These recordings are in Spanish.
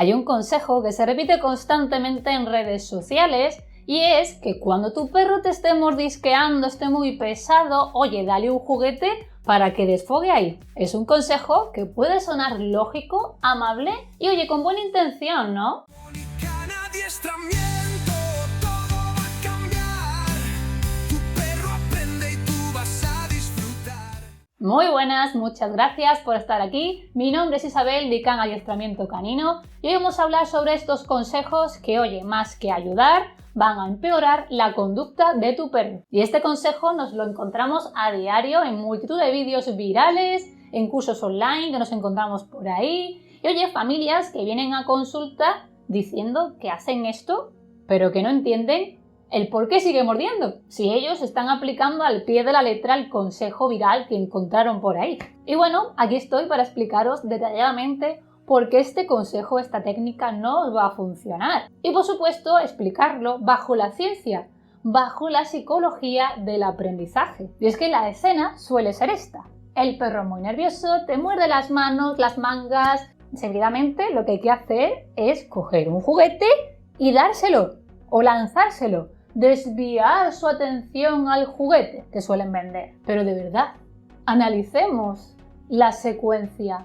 Hay un consejo que se repite constantemente en redes sociales y es que cuando tu perro te esté mordisqueando, esté muy pesado, oye, dale un juguete para que desfogue ahí. Es un consejo que puede sonar lógico, amable y oye, con buena intención, ¿no? Muy buenas, muchas gracias por estar aquí. Mi nombre es Isabel de Can Adiestramiento Canino y hoy vamos a hablar sobre estos consejos que, oye, más que ayudar, van a empeorar la conducta de tu perro. Y este consejo nos lo encontramos a diario en multitud de vídeos virales, en cursos online que nos encontramos por ahí. Y oye, familias que vienen a consulta diciendo que hacen esto, pero que no entienden el por qué sigue mordiendo, si ellos están aplicando al pie de la letra el consejo viral que encontraron por ahí. Y bueno, aquí estoy para explicaros detalladamente por qué este consejo, esta técnica no os va a funcionar. Y por supuesto, explicarlo bajo la ciencia, bajo la psicología del aprendizaje. Y es que la escena suele ser esta. El perro muy nervioso te muerde las manos, las mangas. Seguidamente lo que hay que hacer es coger un juguete y dárselo o lanzárselo. Desviar su atención al juguete que suelen vender. Pero de verdad, analicemos la secuencia.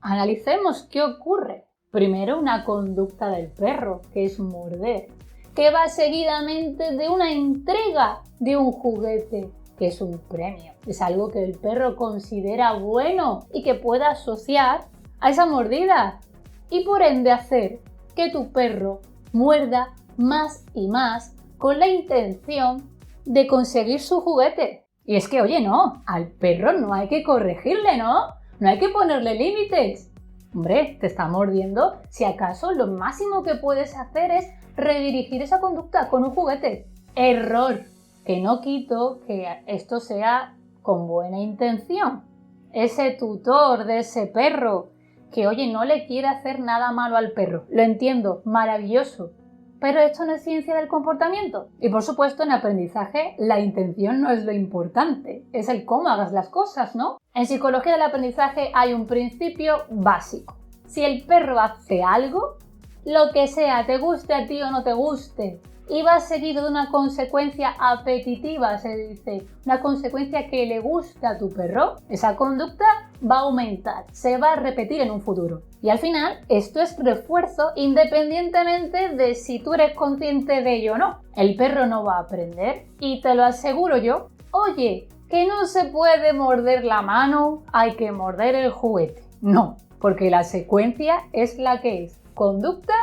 Analicemos qué ocurre. Primero, una conducta del perro, que es morder, que va seguidamente de una entrega de un juguete, que es un premio. Es algo que el perro considera bueno y que pueda asociar a esa mordida. Y por ende hacer que tu perro muerda más y más con la intención de conseguir su juguete. Y es que, oye, no, al perro no hay que corregirle, ¿no? No hay que ponerle límites. Hombre, te está mordiendo, si acaso lo máximo que puedes hacer es redirigir esa conducta con un juguete. Error. Que no quito que esto sea con buena intención. Ese tutor de ese perro que, oye, no le quiere hacer nada malo al perro. Lo entiendo, maravilloso. Pero esto no es ciencia del comportamiento. Y por supuesto, en aprendizaje, la intención no es lo importante, es el cómo hagas las cosas, ¿no? En psicología del aprendizaje hay un principio básico. Si el perro hace algo, lo que sea, te guste a ti o no te guste, y va seguido de una consecuencia apetitiva, se dice, una consecuencia que le gusta a tu perro, esa conducta va a aumentar, se va a repetir en un futuro. Y al final, esto es refuerzo independientemente de si tú eres consciente de ello o no. El perro no va a aprender y te lo aseguro yo, oye, que no se puede morder la mano, hay que morder el juguete. No, porque la secuencia es la que es, conducta,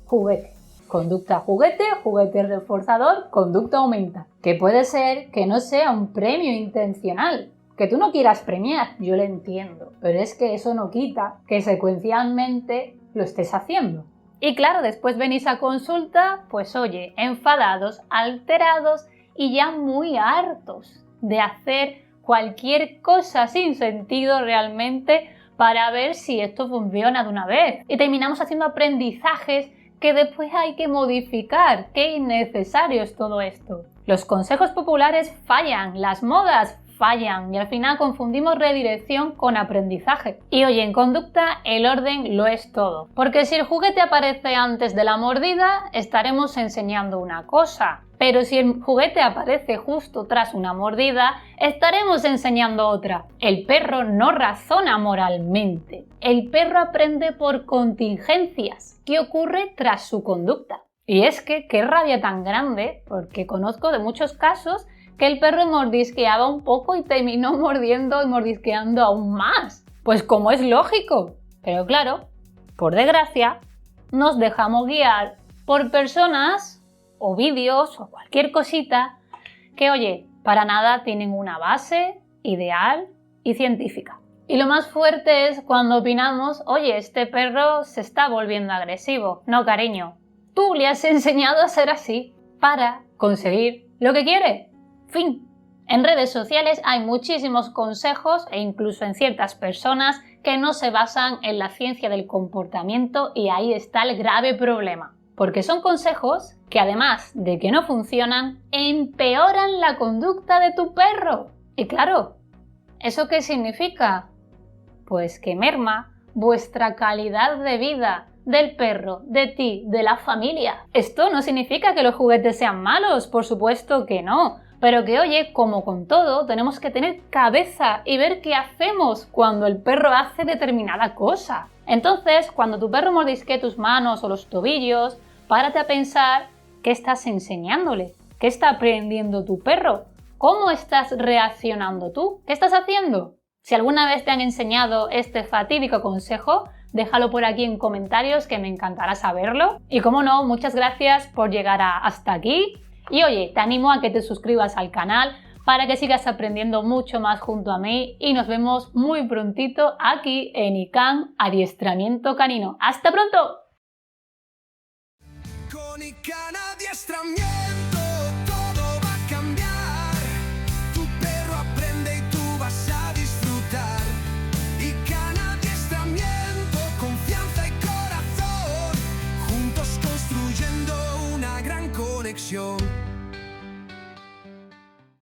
juguete. Conducta juguete, juguete reforzador, conducta aumenta. Que puede ser que no sea un premio intencional, que tú no quieras premiar, yo lo entiendo, pero es que eso no quita que secuencialmente lo estés haciendo. Y claro, después venís a consulta, pues oye, enfadados, alterados y ya muy hartos de hacer cualquier cosa sin sentido realmente para ver si esto funciona de una vez. Y terminamos haciendo aprendizajes que después hay que modificar. ¡Qué innecesario es todo esto! Los consejos populares fallan, las modas fallan y al final confundimos redirección con aprendizaje. Y oye, en conducta el orden lo es todo. Porque si el juguete aparece antes de la mordida, estaremos enseñando una cosa. Pero si el juguete aparece justo tras una mordida, estaremos enseñando otra. El perro no razona moralmente. El perro aprende por contingencias. ¿Qué ocurre tras su conducta? Y es que, qué rabia tan grande, porque conozco de muchos casos que el perro mordisqueaba un poco y terminó mordiendo y mordisqueando aún más. Pues como es lógico. Pero claro, por desgracia, nos dejamos guiar por personas o vídeos o cualquier cosita que, oye, para nada tienen una base ideal y científica. Y lo más fuerte es cuando opinamos, oye, este perro se está volviendo agresivo. No, cariño, tú le has enseñado a ser así para conseguir lo que quiere. Fin. En redes sociales hay muchísimos consejos e incluso en ciertas personas que no se basan en la ciencia del comportamiento y ahí está el grave problema. Porque son consejos que además de que no funcionan, empeoran la conducta de tu perro. Y claro, ¿eso qué significa? Pues que merma vuestra calidad de vida, del perro, de ti, de la familia. Esto no significa que los juguetes sean malos, por supuesto que no. Pero que oye, como con todo, tenemos que tener cabeza y ver qué hacemos cuando el perro hace determinada cosa. Entonces, cuando tu perro mordisque tus manos o los tobillos, párate a pensar qué estás enseñándole, qué está aprendiendo tu perro, cómo estás reaccionando tú, qué estás haciendo. Si alguna vez te han enseñado este fatídico consejo, déjalo por aquí en comentarios que me encantará saberlo. Y como no, muchas gracias por llegar hasta aquí. Y oye, te animo a que te suscribas al canal para que sigas aprendiendo mucho más junto a mí y nos vemos muy prontito aquí en ICANN Adiestramiento Canino. ¡Hasta pronto! Con ICANN Adiestramiento todo va a cambiar. Tu perro aprende y tú vas a disfrutar. ICANN Adiestramiento, confianza y corazón, juntos construyendo una gran conexión.